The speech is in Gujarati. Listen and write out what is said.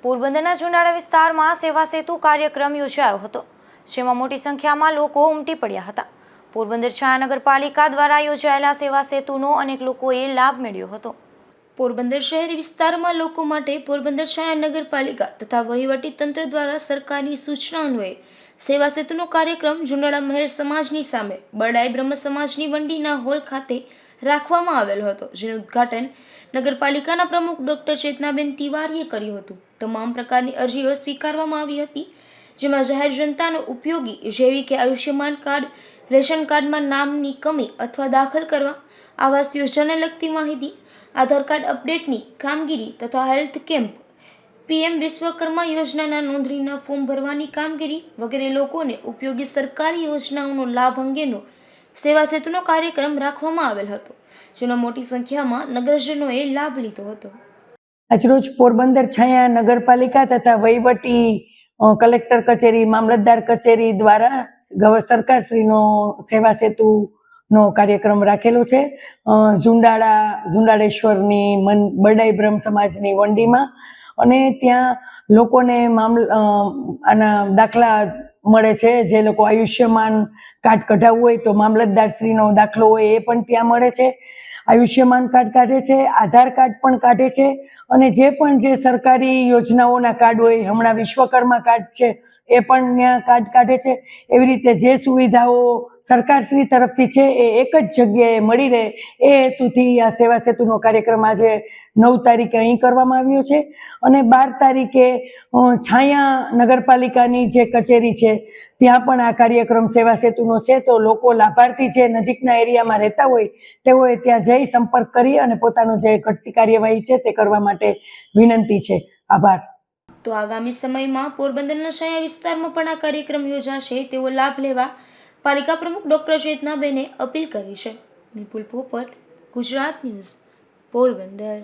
પોરબંદરના જુનાળા વિસ્તારમાં સેવા સેતુ કાર્યક્રમ યોજાયો હતો, જેમાં મોટી સંખ્યામાં લોકો ઉમટી પડ્યા હતા। પોરબંદર છાયા નગરપાલિકા દ્વારા યોજાયેલા સેવા સેતુનો અનેક લોકોએ લાભ મેળવ્યો હતો। પોરબંદર શહેરી વિસ્તારમાં લોકો માટે પોરબંદર છાયા નગરપાલિકા તથા વહીવટી તંત્ર દ્વારા સરકારની સૂચના અન્વયે સેવા સેતુનો કાર્યક્રમ જુનાળા મહેર સમાજની સામે બરડાઈ બ્રહ્મ સમાજની વંડીના હોલ ખાતે રાખવામાં આવેલો હતો, જેનું ઉદ્ઘાટન નગરપાલિકાના પ્રમુખ ડોક્ટર ચેતનાબેન તિવારીએ કર્યું હતું। તમામ પ્રકારની અરજીઓ સ્વીકારવામાં આવી હતી, જેમાં જાહેર જનતાનો ઉપયોગી જેવી કે આયુષ્યમાન કાર્ડ, રેશન કાર્ડમાં નામની કમી અથવા દાખલ કરવા, આવાસ યોજનાને લગતી માહિતી, આધાર કાર્ડ અપડેટની કામગીરી તથા હેલ્થ કેમ્પ, પીએમ વિશ્વકર્મા યોજનાના નોંધણીના ફોર્મ ભરવાની કામગીરી વગેરે લોકોને ઉપયોગી સરકારી યોજનાઓનો લાભ અંગેનો સેવા સેતુનો કાર્યક્રમ રાખવામાં આવેલ હતો, જેનો મોટી સંખ્યામાં નગરજનોએ લાભ લીધો હતો। આજરોજ પોરબંદર છાયા નગરપાલિકા તથા વહીવટી કલેક્ટર કચેરી, મામલતદાર કચેરી દ્વારા સરકારશ્રીનો સેવા સેતુનો કાર્યક્રમ રાખેલો છે। ઝુંડાળેશ્વરની બરડાઈ બ્રહ્મ સમાજની વંડીમાં, અને ત્યાં લોકોને આના દાખલા મળે છે। જે લોકો આયુષ્યમાન કાર્ડ કઢાવવું હોય તો મામલતદારશ્રીનો દાખલો હોય એ પણ ત્યાં મળે છે। આયુષ્યમાન કાર્ડ કાઢે છે, આધાર કાર્ડ પણ કાઢે છે, અને જે સરકારી યોજનાઓના કાર્ડ હોય, હમણાં વિશ્વકર્મા કાર્ડ છે એ પણ ત્યાં કાર્ડ કાઢે છે। એવી રીતે જે સુવિધાઓ સરકારશ્રી તરફથી છે એ એક જ જગ્યાએ મળી રહે એ હેતુથી આ સેવા સેતુનો કાર્યક્રમ આજે 9 તારીખે અહીં કરવામાં આવ્યો છે, અને 12 તારીખે છાયા નગરપાલિકાની જે કચેરી છે ત્યાં પણ આ કાર્યક્રમ સેવા સેતુનો છે। તો લોકો લાભાર્થી જે નજીકના એરિયામાં રહેતા હોય તેઓએ ત્યાં જઈ સંપર્ક કરી અને પોતાનું જે ઘટતી કાર્યવાહી છે તે કરવા માટે વિનંતી છે। આભાર। તો આગામી સમયમાં પોરબંદરના છાયા વિસ્તારમાં પણ આ કાર્યક્રમ યોજાશે તેવો લાભ લેવા પાલિકા પ્રમુખ ડોક્ટર ચેતનાબેને અપીલ કરી છે। નિપુલ પોપટ, ગુજરાત ન્યૂઝ, પોરબંદર।